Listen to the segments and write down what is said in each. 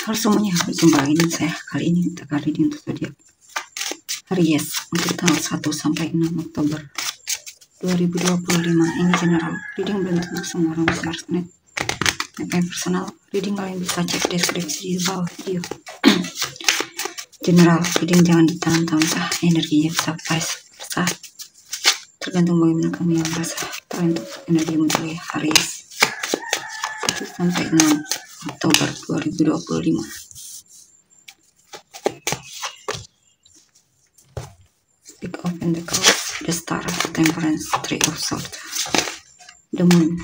Halo semuanya, berjumpa lagi dengan saya. Kali ini kita reading untuk zodiak Aries untuk tanggal 1 sampai 6 Oktober 2025. Ini general reading, belum tentu semua orang bisa resonate. Yang personal reading kalian bisa cek deskripsi di bawah video. General reading jangan ditanam-tanam, energinya bisa besar. Tergantung bagaimana kamu yang merasa terbentuk energi muncul ya Aries 1 sampai 6 Oktober 2025. Stick of Pentacles, the Star, Temperance, Three of Swords, the Moon,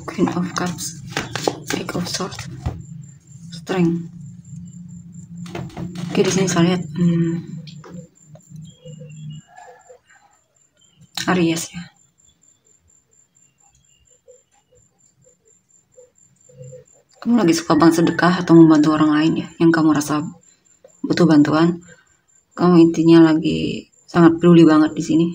Queen of Cups, Page of Swords, Strength. Oke, di sini saya lihat Aries ya. Kamu lagi suka banget sedekah atau membantu orang lain ya, yang kamu rasa butuh bantuan. Kamu intinya lagi sangat peduli banget di sini.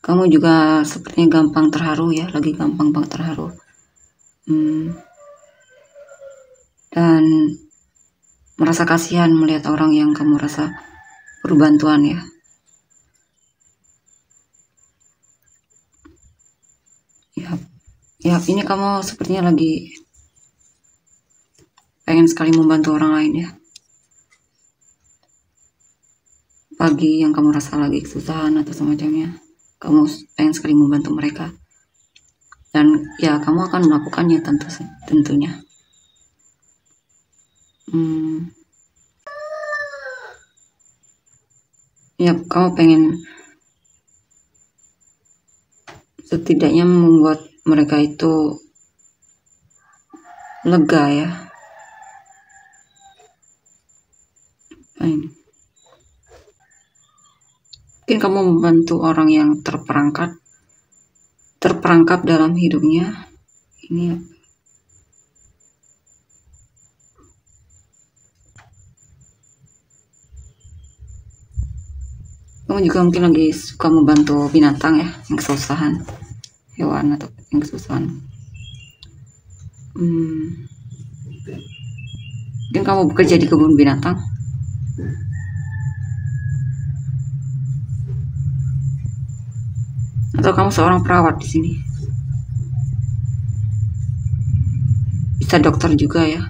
Kamu juga sepertinya gampang terharu ya, lagi gampang banget terharu. Dan merasa kasihan melihat orang yang kamu rasa perlu bantuan ya. Ya, ini kamu sepertinya lagi pengen sekali membantu orang lain ya. Bagi yang kamu rasa lagi kesusahan atau semacamnya, kamu pengen sekali membantu mereka. Dan ya, kamu akan melakukannya tentunya. Ya, kamu pengen setidaknya membuat mereka itu lega ya. Mungkin kamu membantu orang yang terperangkap dalam hidupnya. Ini kamu juga mungkin lagi suka membantu binatang ya, yang kesusahan, hewan atau yang kesusahan. Mungkin kamu bekerja di kebun binatang. Atau kamu seorang perawat di sini. Bisa dokter juga ya.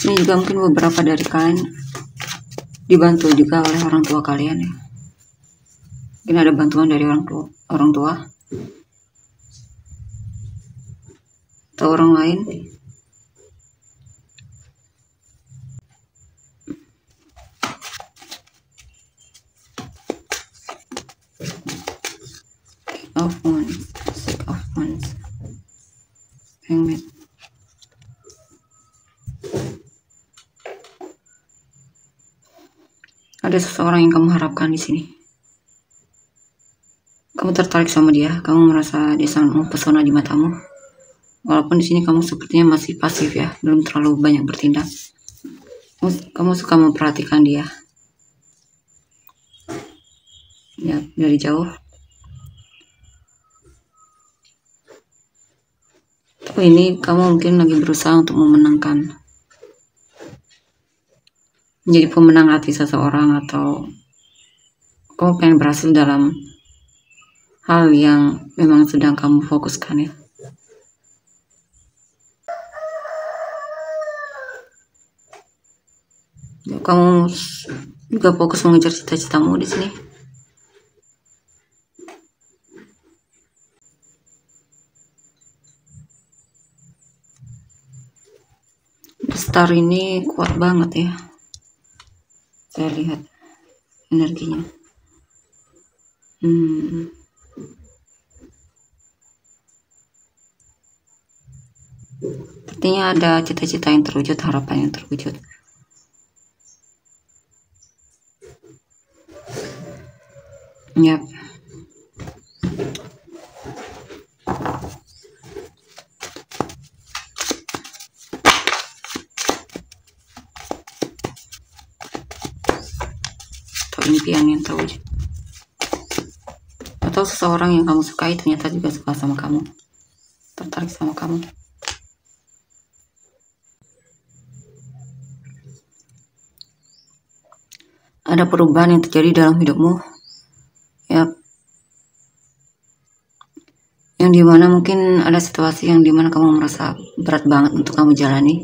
Ini juga mungkin beberapa dari kalian dibantu juga oleh orang tua kalian ya. Mungkin ada bantuan dari orang tua atau orang lain. Of Wands, Six of Wands, Hangman. Ada seseorang yang kamu harapkan di sini. Kamu tertarik sama dia, kamu merasa dia sangat mempesona di matamu. Walaupun di sini kamu sepertinya masih pasif ya, belum terlalu banyak bertindak. Kamu suka memperhatikan dia. Ya, dari jauh. Tapi ini kamu mungkin lagi berusaha untuk menjadi pemenang hati seseorang, atau kamu pengen berhasil dalam hal yang memang sedang kamu fokuskan ya. Kamu juga fokus mengejar cita-citamu di sini. Star ini kuat banget ya. Saya lihat energinya. Artinya ada cita-cita yang terwujud, harapan yang terwujud. Yap. atau impian yang terwujud. Atau seseorang yang kamu sukai ternyata juga suka sama kamu, tertarik sama kamu. Ada perubahan yang terjadi dalam hidupmu, ya, yang dimana mungkin ada situasi yang dimana kamu merasa berat banget untuk kamu jalani,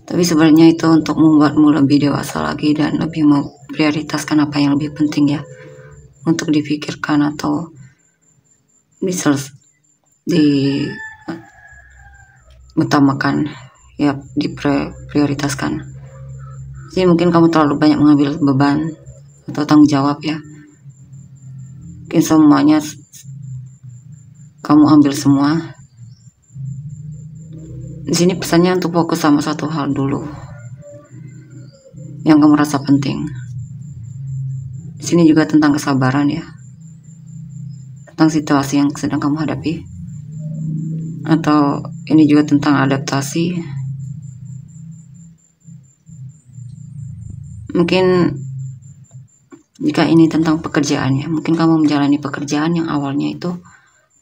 tapi sebenarnya itu untuk membuatmu lebih dewasa lagi dan lebih memprioritaskan apa yang lebih penting, ya, untuk dipikirkan atau diutamakan, ya, diprioritaskan. Jadi mungkin kamu terlalu banyak mengambil beban atau tanggung jawab, ya. Mungkin semuanya kamu ambil semua. Di sini pesannya untuk fokus sama satu hal dulu yang kamu rasa penting. Di sini juga tentang kesabaran, ya, tentang situasi yang sedang kamu hadapi, atau ini juga tentang adaptasi. Mungkin jika ini tentang pekerjaan, ya, mungkin kamu menjalani pekerjaan yang awalnya itu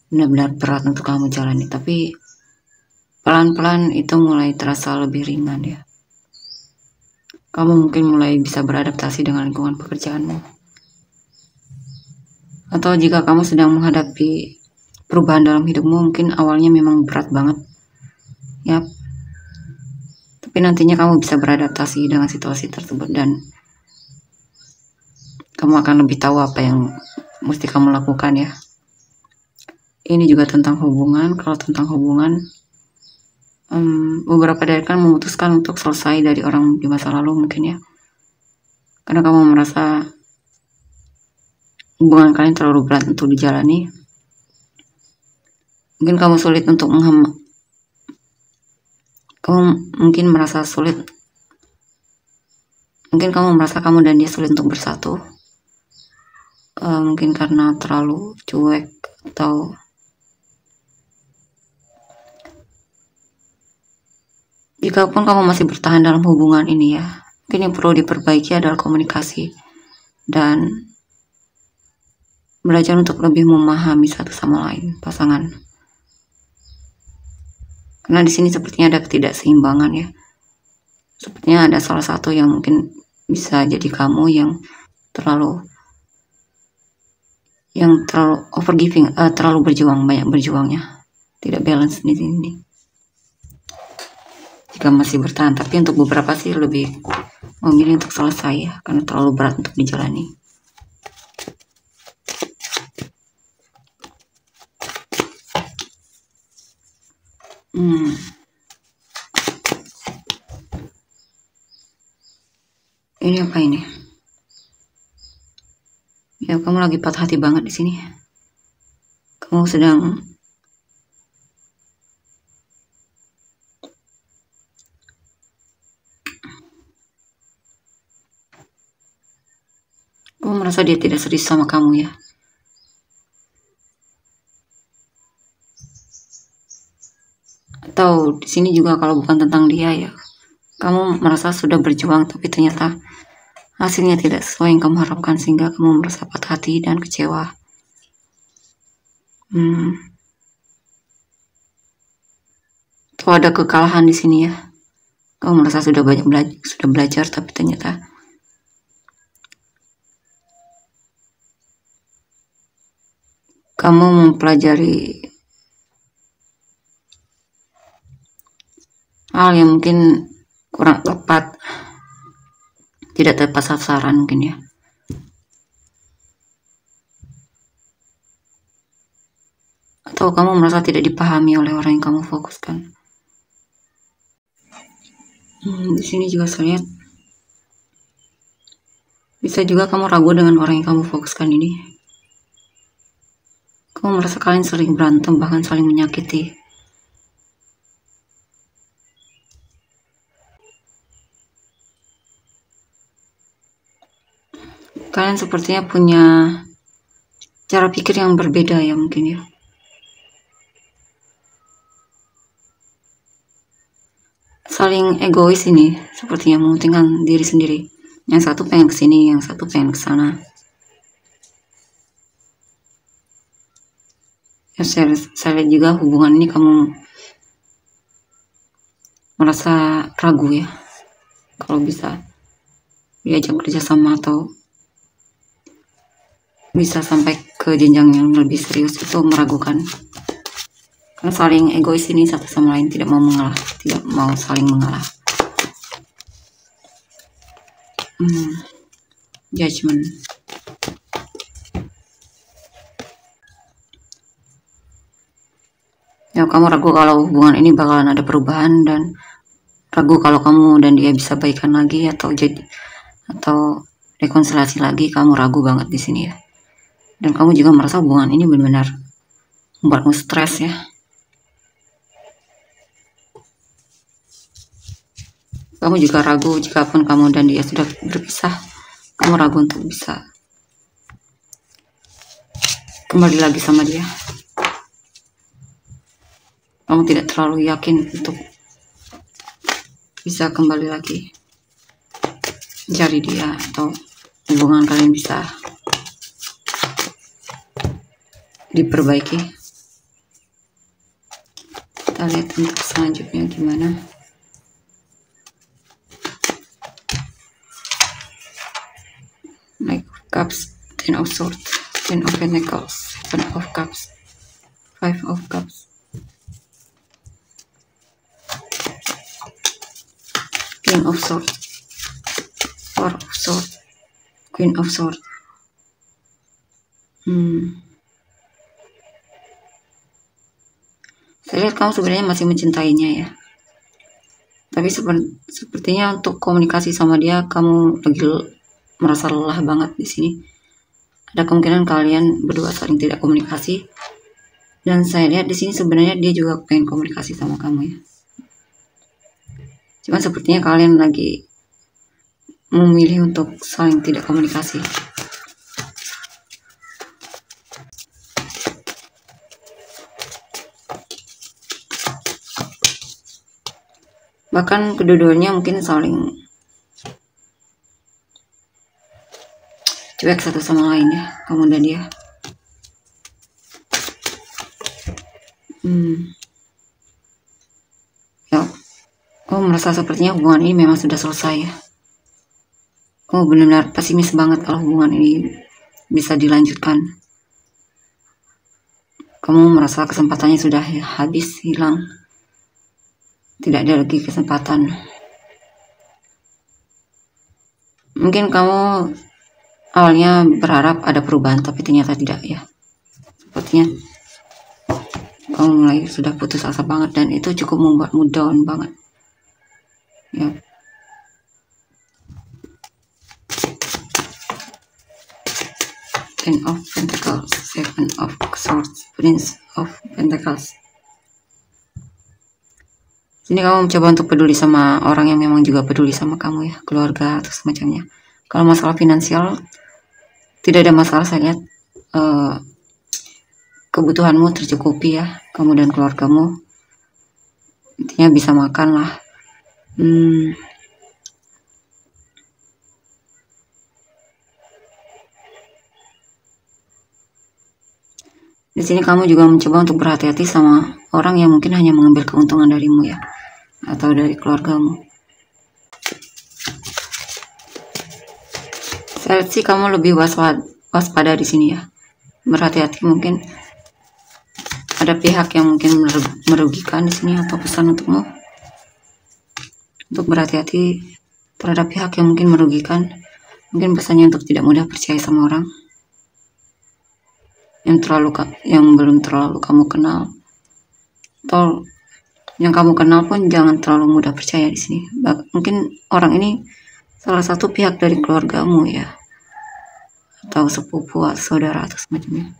benar-benar berat untuk kamu jalani, tapi pelan-pelan itu mulai terasa lebih ringan, ya. Kamu mungkin mulai bisa beradaptasi dengan lingkungan pekerjaanmu. Atau jika kamu sedang menghadapi perubahan dalam hidupmu, mungkin awalnya memang berat banget, ya, tapi nantinya kamu bisa beradaptasi dengan situasi tersebut dan kamu akan lebih tahu apa yang mesti kamu lakukan, ya. Ini juga tentang hubungan. Kalau tentang hubungan, beberapa dari kalian memutuskan untuk selesai dari orang di masa lalu mungkin, ya, karena kamu merasa hubungan kalian terlalu berat untuk dijalani. Mungkin kamu sulit untuk mungkin merasa sulit. Mungkin kamu merasa kamu dan dia sulit untuk bersatu. Mungkin karena terlalu cuek, atau jikapun kamu masih bertahan dalam hubungan ini, ya, mungkin yang perlu diperbaiki adalah komunikasi dan belajar untuk lebih memahami satu sama lain pasangan. Karena di sini sepertinya ada ketidakseimbangan, ya. Sepertinya ada salah satu yang mungkin bisa jadi kamu yang terlalu overgiving, terlalu berjuang, banyak berjuangnya, tidak balance di sini. Jika masih bertahan, tapi untuk beberapa sih lebih memilih untuk selesai, ya, karena terlalu berat untuk dijalani. Ini apa ini? Ya, kamu lagi patah hati banget di sini. Kamu merasa dia tidak serius sama kamu, ya. Atau di sini juga kalau bukan tentang dia, ya, kamu merasa sudah berjuang tapi ternyata hasilnya tidak sesuai yang kamu harapkan, sehingga kamu merasa patah hati dan kecewa. Atau ada kekalahan di sini, ya. Kamu merasa sudah banyak belajar, tapi ternyata kamu mempelajari hal yang mungkin kurang tepat, tidak tepat sasaran mungkin, ya. Atau kamu merasa tidak dipahami oleh orang yang kamu fokuskan. Di sini juga saya lihat bisa juga kamu ragu dengan orang yang kamu fokuskan ini. Kamu merasa kalian sering berantem, bahkan saling menyakiti. Kalian sepertinya punya cara pikir yang berbeda, ya, mungkin, ya. Saling egois ini, sepertinya mementingkan diri sendiri. Yang satu pengen ke sini, yang satu pengen ke sana. Ya, saya lihat juga hubungan ini kamu merasa ragu ya, kalau bisa diajak kerjasama atau bisa sampai ke jenjang yang lebih serius, itu meragukan. Karena saling egois ini, satu sama lain tidak mau mengalah, tidak mau saling mengalah. Judgment. Ya, kamu ragu kalau hubungan ini bakalan ada perubahan, dan ragu kalau kamu dan dia bisa baikan lagi atau rekonsiliasi lagi. Kamu ragu banget di sini ya. Dan kamu juga merasa hubungan ini benar-benar membuatmu stres ya. Kamu juga ragu jikapun kamu dan dia sudah berpisah, kamu ragu untuk bisa kembali lagi sama dia. Kamu tidak terlalu yakin untuk bisa kembali lagi mencari dia, atau hubungan kalian bisa diperbaiki. Kita lihat untuk selanjutnya gimana. Knight of Cups, Ten of Swords, Ten of Pentacles, Seven of Cups, Five of Cups, King of Swords, Four of Swords, Queen of Swords. Saya lihat kamu sebenarnya masih mencintainya ya. Tapi sepertinya untuk komunikasi sama dia kamu lagi merasa lelah banget di sini. Ada kemungkinan kalian berdua saling tidak komunikasi. Dan saya lihat di sini sebenarnya dia juga pengen komunikasi sama kamu ya. Cuma sepertinya kalian lagi memilih untuk saling tidak komunikasi. Bahkan kedua-duanya mungkin saling cuek satu sama lain ya, kamu dan dia. Ya, kamu merasa sepertinya hubungan ini memang sudah selesai ya. Kamu benar-benar pesimis banget kalau hubungan ini bisa dilanjutkan. Kamu merasa kesempatannya sudah habis, hilang. Tidak ada lagi kesempatan. Mungkin kamu awalnya berharap ada perubahan, tapi ternyata tidak ya. Sepertinya kamu mulai sudah putus asa banget, dan itu cukup membuatmu down banget ya. Ten of Pentacles, Seven of Swords, Prince of Pentacles. Ini kamu mencoba untuk peduli sama orang yang memang juga peduli sama kamu ya, keluarga atau semacamnya. Kalau masalah finansial tidak ada masalah, saya lihat kebutuhanmu tercukupi ya, kamu dan keluargamu. Intinya bisa makan lah. Di sini kamu juga mencoba untuk berhati-hati sama orang yang mungkin hanya mengambil keuntungan darimu ya, atau dari keluargamu. Saya lihat sih kamu lebih waspada di sini ya, berhati-hati. Mungkin ada pihak yang mungkin merugikan di sini, atau pesan untukmu untuk berhati-hati terhadap pihak yang mungkin merugikan. Mungkin pesannya untuk tidak mudah percaya sama orang yang belum terlalu kamu kenal, atau yang kamu kenal pun jangan terlalu mudah percaya di sini. Mungkin orang ini salah satu pihak dari keluargamu ya, atau sepupu atau saudara atau semacamnya.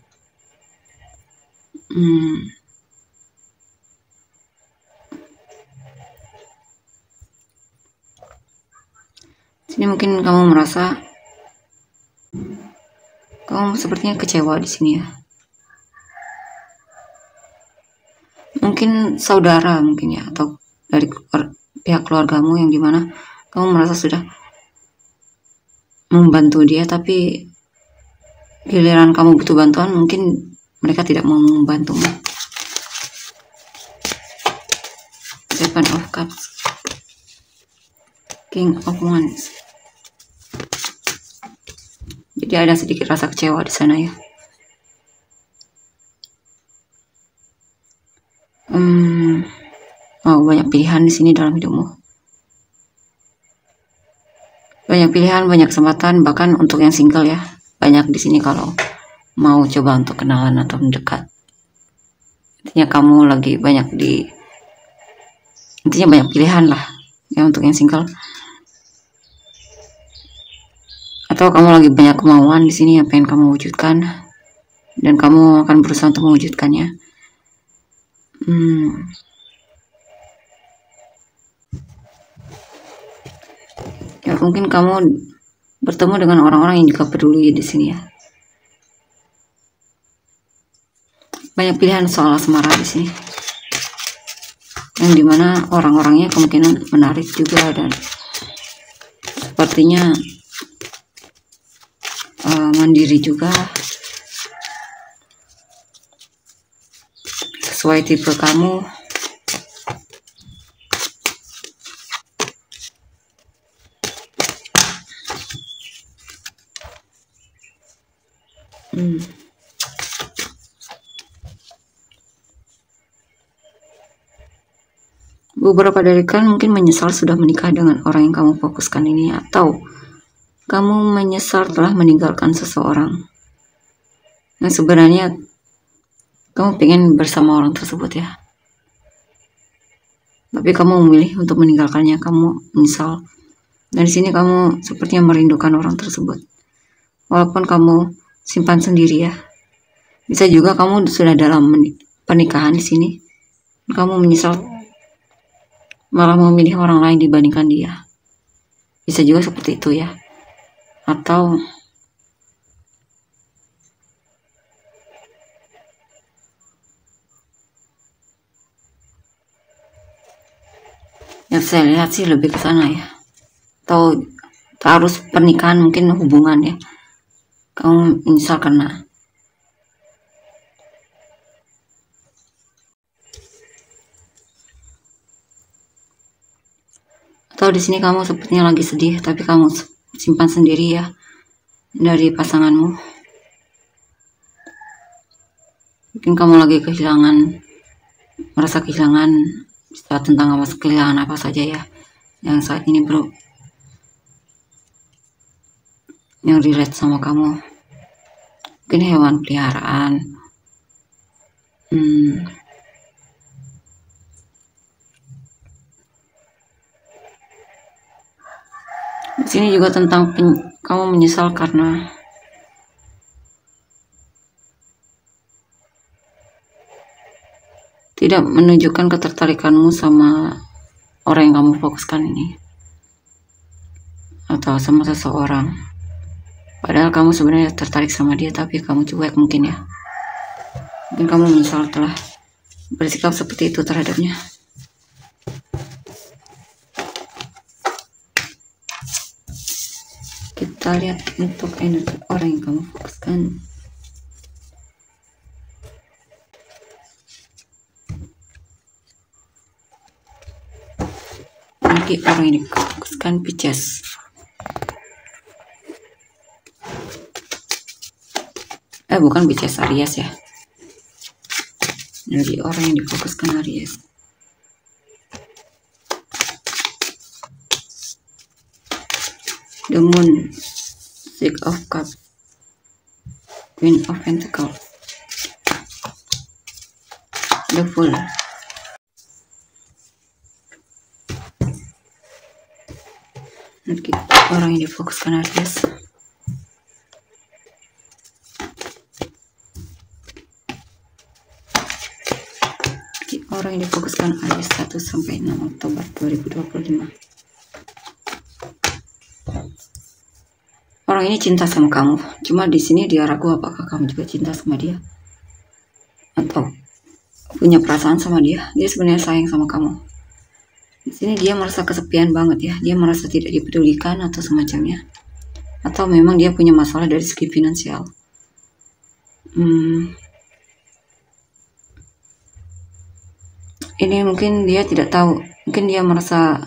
Sini mungkin kamu merasa kamu sepertinya kecewa di sini ya. Mungkin saudara mungkin ya, atau dari pihak keluargamu yang dimana kamu merasa sudah membantu dia, tapi giliran kamu butuh bantuan mungkin mereka tidak mau membantumu. Seven of Cups, King of Wands. Jadi ada sedikit rasa kecewa di sana ya. Banyak pilihan di sini dalam hidupmu. Banyak pilihan, banyak kesempatan, bahkan untuk yang single ya. Banyak di sini kalau mau coba untuk kenalan atau mendekat. Intinya kamu lagi banyak intinya banyak pilihan lah ya untuk yang single. Atau kamu lagi banyak kemauan di sini yang pengen kamu wujudkan, dan kamu akan berusaha untuk mewujudkannya. Ya mungkin kamu bertemu dengan orang-orang yang juga peduli di sini ya. Banyak pilihan soal asmara di sini, yang dimana orang-orangnya kemungkinan menarik juga, dan sepertinya mandiri juga, sesuai tipe kamu. Beberapa dari kalian mungkin menyesal sudah menikah dengan orang yang kamu fokuskan ini, atau kamu menyesal telah meninggalkan seseorang yang sebenarnya kamu pengen bersama orang tersebut ya, tapi kamu memilih untuk meninggalkannya. Kamu menyesal, dan di sini kamu sepertinya merindukan orang tersebut, walaupun kamu simpan sendiri ya. Bisa juga kamu sudah dalam pernikahan di sini, kamu menyesal malah memilih orang lain dibandingkan dia. Bisa juga seperti itu ya. Atau yang saya lihat sih lebih ke sana ya. Atau harus pernikahan, mungkin hubungan ya. Kamu menyesal karena atau di sini kamu sepertinya lagi sedih, tapi kamu simpan sendiri ya dari pasanganmu. Mungkin kamu lagi merasa kehilangan tentang kehilangan apa saja ya yang saat ini yang relate sama kamu. Mungkin hewan peliharaan, di sini juga tentang kamu menyesal karena tidak menunjukkan ketertarikanmu sama orang yang kamu fokuskan ini, atau sama seseorang. Padahal kamu sebenarnya tertarik sama dia, tapi kamu cuek mungkin ya. Mungkin kamu menyesal telah bersikap seperti itu terhadapnya. Kita lihat untuk energi orang yang kamu fokuskan. Energi orang ini fokuskan Pisces. Bukan Pisces, Aries ya. Energi orang yang difokuskan Aries. The Moon, Six of Cups, Queen of Pentacles, The Fool. Energi orang yang difokuskan Aries. Orang yang difokuskan Aries 1 sampai 6 Oktober 2025. Orang ini cinta sama kamu, cuma di sini dia ragu apakah kamu juga cinta sama dia atau punya perasaan sama dia. Dia sebenarnya sayang sama kamu. Di sini dia merasa kesepian banget ya, dia merasa tidak dipedulikan atau semacamnya. atau memang dia punya masalah dari segi finansial. Ini mungkin dia tidak tahu, mungkin dia merasa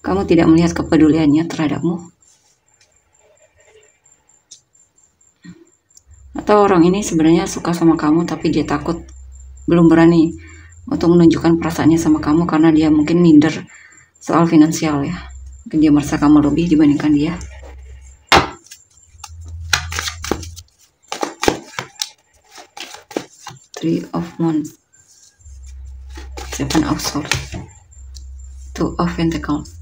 kamu tidak melihat kepeduliannya terhadapmu. Atau orang ini sebenarnya suka sama kamu tapi dia takut, belum berani untuk menunjukkan perasaannya sama kamu karena dia mungkin minder soal finansial ya. Mungkin dia merasa kamu lebih dibandingkan dia. Three of Wands, Seven of Swords, Two of Pentacles.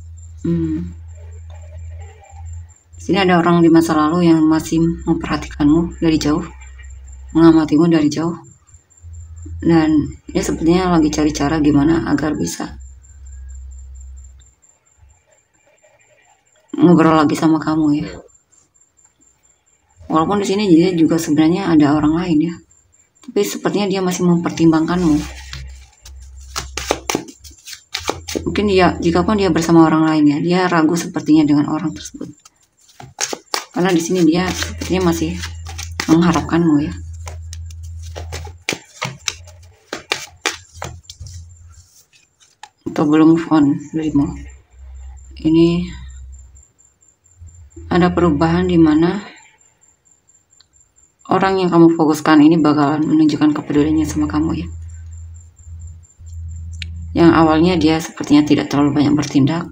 Sini ada orang di masa lalu yang masih memperhatikanmu dari jauh, mengamatimu dari jauh, dan dia sepertinya lagi cari cara gimana agar bisa ngobrol lagi sama kamu ya. Walaupun di sini dia juga sebenarnya ada orang lain ya, tapi sepertinya dia masih mempertimbangkanmu. Mungkin jikapun dia bersama orang lain ya, dia ragu sepertinya dengan orang tersebut. Karena di sini dia sepertinya masih mengharapkanmu ya. Atau belum move on darimu. Ini ada perubahan di mana orang yang kamu fokuskan ini bakalan menunjukkan kepeduliannya sama kamu ya. Yang awalnya dia sepertinya tidak terlalu banyak bertindak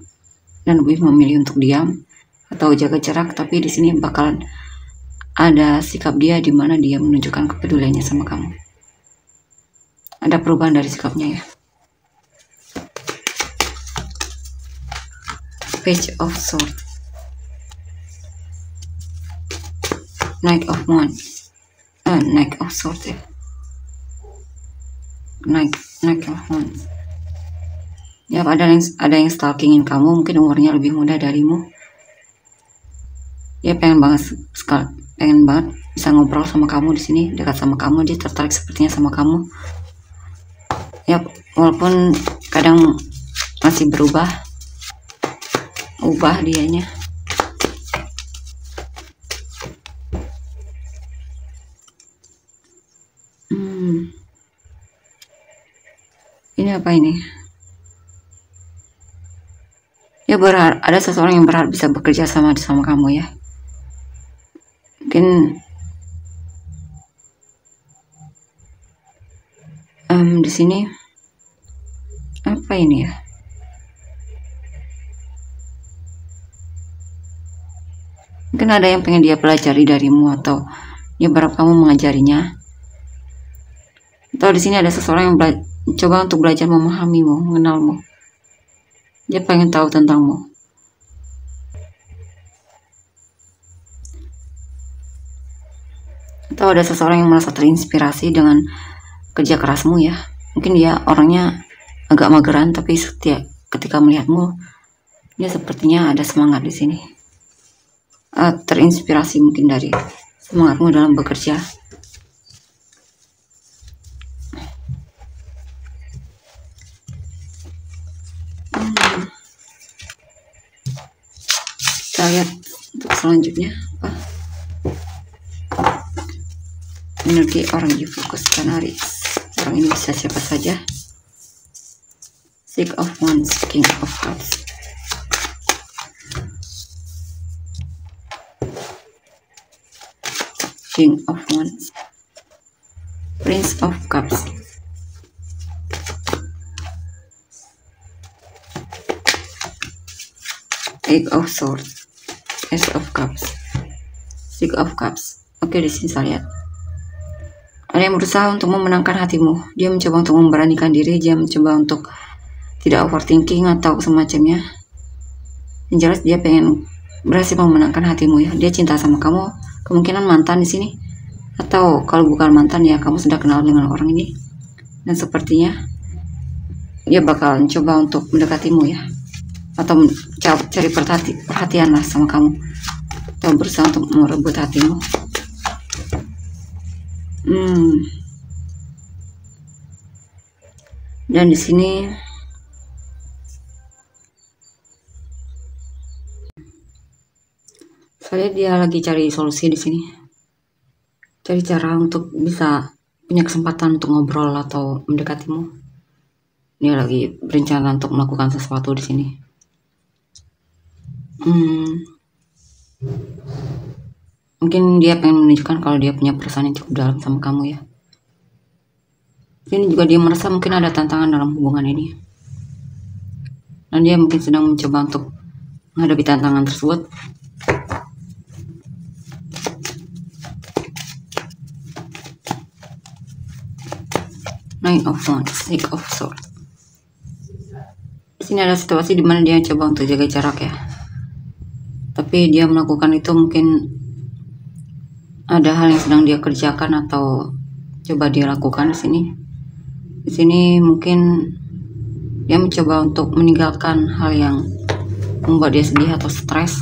dan lebih memilih untuk diam atau jaga jarak, tapi di sini bakalan ada sikap dia di mana dia menunjukkan kepeduliannya sama kamu. Ada perubahan dari sikapnya ya. Page of Swords, Knight of Wands, Knight of Swords ya. Knight of Wands. Ya, ada yang stalkingin kamu, mungkin umurnya lebih muda darimu. Dia pengen banget bisa ngobrol sama kamu di sini, dekat sama kamu, dia tertarik sepertinya sama kamu. Ya, walaupun kadang masih ubah dianya. Ini apa ini? Ya, ada seseorang yang berharap bisa bekerja sama kamu ya. Mungkin di sini apa ini ya? Mungkin ada yang pengen dia pelajari darimu atau dia berharap kamu mengajarinya. Atau di sini ada seseorang yang coba untuk belajar memahamimu, mengenalmu. Dia pengen tahu tentangmu. Atau ada seseorang yang merasa terinspirasi dengan kerja kerasmu ya. Mungkin dia orangnya agak mageran, tapi ketika melihatmu, dia sepertinya ada semangat di sini. Terinspirasi mungkin dari semangatmu dalam bekerja. Kita lihat untuk selanjutnya apa energi orang yang difokuskan Aries. Orang ini bisa siapa saja. Six of Wands, King of Cups, King of Wands, Prince of Cups, Eight of Swords, Ace of Cups, Six of Cups. Oke, di sini saya lihat ada yang berusaha untuk memenangkan hatimu. Dia mencoba untuk memberanikan diri, dia mencoba untuk tidak overthinking atau semacamnya. Yang jelas dia pengen berhasil memenangkan hatimu ya. Dia cinta sama kamu, kemungkinan mantan di sini. Atau kalau bukan mantan ya kamu sudah kenal dengan orang ini. Dan sepertinya dia bakal coba untuk mendekatimu ya. Atau cari perhatian lah sama kamu. Atau berusaha untuk merebut hatimu. Dan di sini Saya dia lagi cari solusi di sini, cari cara untuk bisa punya kesempatan untuk ngobrol atau mendekatimu. Dia lagi berencana untuk melakukan sesuatu di sini. Mungkin dia pengen menunjukkan kalau dia punya perasaan yang cukup dalam sama kamu ya. Ini juga dia merasa mungkin ada tantangan dalam hubungan ini, dan dia mungkin sedang mencoba untuk menghadapi tantangan tersebut. Nine of Wands, Six of Swords. Di sini ada situasi di mana dia coba untuk jaga jarak ya. Tapi dia melakukan itu mungkin ada hal yang sedang dia kerjakan atau coba dia lakukan di sini. Di sini mungkin dia mencoba untuk meninggalkan hal yang membuat dia sedih atau stres,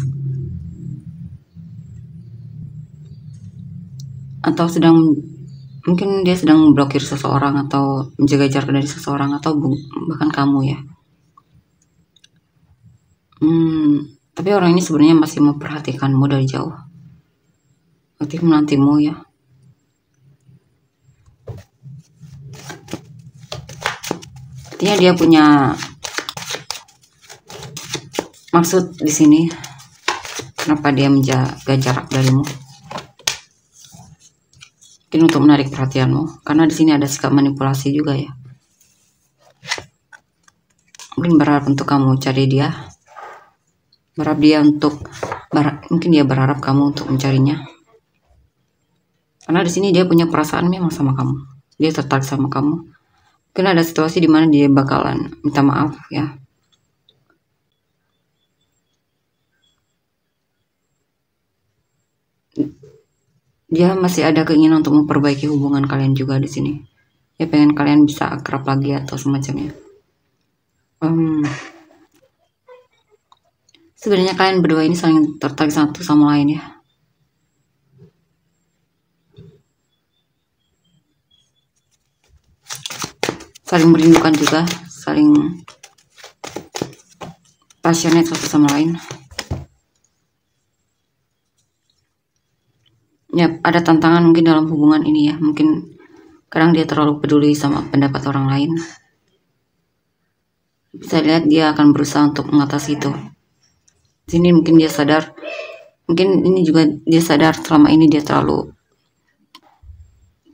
atau mungkin dia sedang memblokir seseorang atau menjaga jarak dari seseorang, atau bahkan kamu ya. Tapi orang ini sebenarnya masih memperhatikanmu dari jauh, aktif menantimu ya. Artinya dia punya maksud di sini. Kenapa dia menjaga jarak darimu? Mungkin untuk menarik perhatianmu, karena di sini ada sikap manipulasi juga ya. Mungkin berharap untuk kamu cari dia, mungkin dia berharap kamu untuk mencarinya. Karena di sini dia punya perasaan memang sama kamu, dia tertarik sama kamu. Mungkin ada situasi di mana dia bakalan minta maaf ya. Dia masih ada keinginan untuk memperbaiki hubungan kalian juga di sini. Dia pengen kalian bisa akrab lagi atau semacamnya. Sebenarnya kalian berdua ini saling tertarik satu sama lain ya. Saling merindukan juga, saling passionate satu sama lain. Ya, ada tantangan mungkin dalam hubungan ini ya. Mungkin kadang dia terlalu peduli sama pendapat orang lain. Bisa lihat dia akan berusaha untuk mengatasi itu. Sini mungkin dia sadar, mungkin ini juga dia sadar selama ini dia terlalu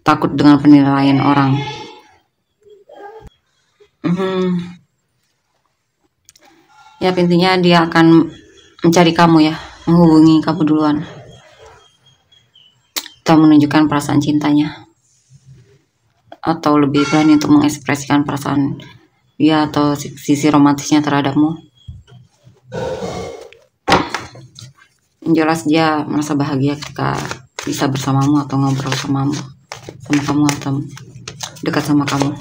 takut dengan penilaian orang. Ya, intinya dia akan mencari kamu ya, menghubungi kamu duluan, atau menunjukkan perasaan cintanya, atau lebih berani untuk mengekspresikan perasaan dia atau sisi romantisnya terhadapmu. Yang jelas dia merasa bahagia ketika bisa bersamamu atau ngobrol sama kamu atau dekat sama kamu.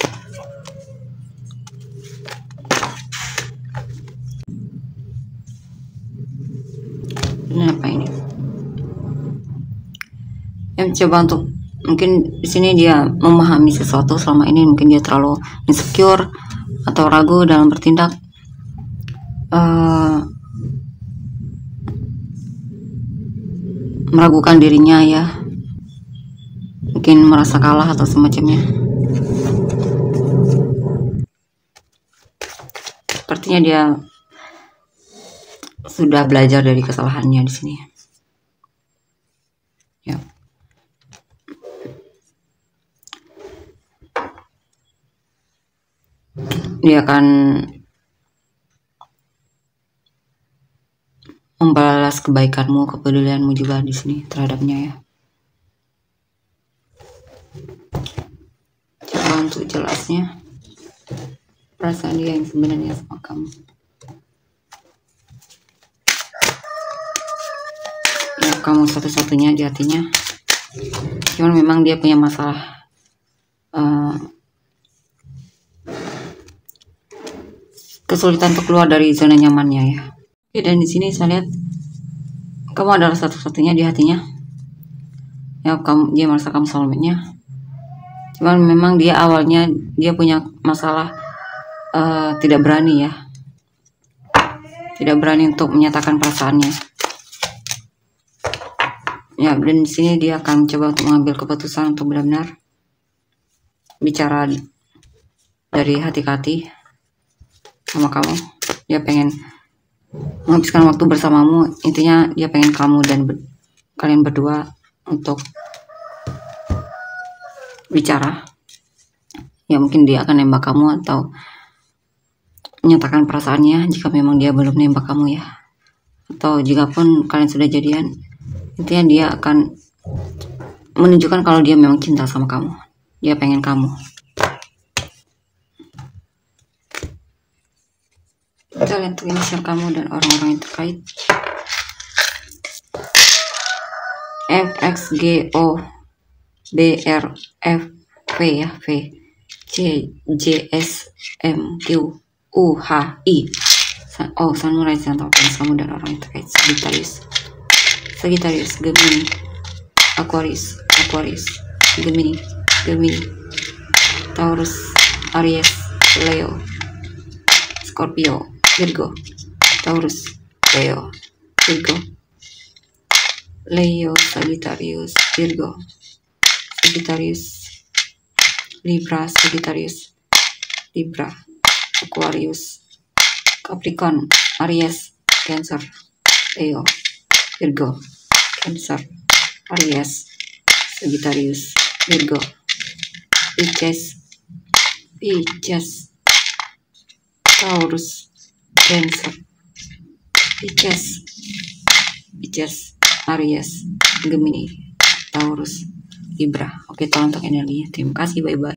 Ini apa ini? Yang coba untuk mungkin di sini dia memahami sesuatu selama ini, mungkin dia terlalu insecure atau ragu dalam bertindak. Meragukan dirinya ya, mungkin merasa kalah atau semacamnya. Sepertinya dia sudah belajar dari kesalahannya di sini ya. Dia akan membalas kebaikanmu, kepedulianmu juga di sini terhadapnya ya. Coba untuk jelasnya perasaan dia yang sebenarnya sama kamu. Ya, kamu satu-satunya di hatinya. Cuman memang dia punya masalah kesulitan untuk keluar dari zona nyamannya ya. Oke, dan di sini saya lihat kamu adalah satu-satunya di hatinya. Ya, dia merasa kamu soulmate-nya. Cuman memang dia awalnya dia punya masalah tidak berani ya. Tidak berani untuk menyatakan perasaannya. Ya, dan di sini dia akan mencoba untuk mengambil keputusan untuk benar-benar bicara dari hati ke hati sama kamu. Dia pengen menghabiskan waktu bersamamu. Intinya dia pengen kamu dan kalian berdua untuk bicara. Ya, mungkin dia akan nembak kamu atau menyatakan perasaannya jika memang dia belum nembak kamu ya. Atau jika pun kalian sudah jadian, intinya dia akan menunjukkan kalau dia memang cinta sama kamu. Dia pengen kamu. Kita lihat untuk inisial kamu dan orang-orang yang terkait. FXGOBRF ya, V CJSMQUHI. Oh, Samurai Santo kamu dan orang yang terkait. Sagittarius, Gemini, Aquarius, Gemini, Taurus, Aries, Leo, Scorpio, Virgo, Taurus, Leo, Virgo, Sagittarius, Virgo, Sagittarius, Libra, Aquarius, Capricorn, Aries, Cancer, Leo, Virgo, Cancer, Aries, Sagittarius, Virgo, Pisces, Taurus, Cancer, Pisces, Aries, Gemini, Taurus, Libra. Oke, tolong untuk energinya. Terima kasih, bye-bye.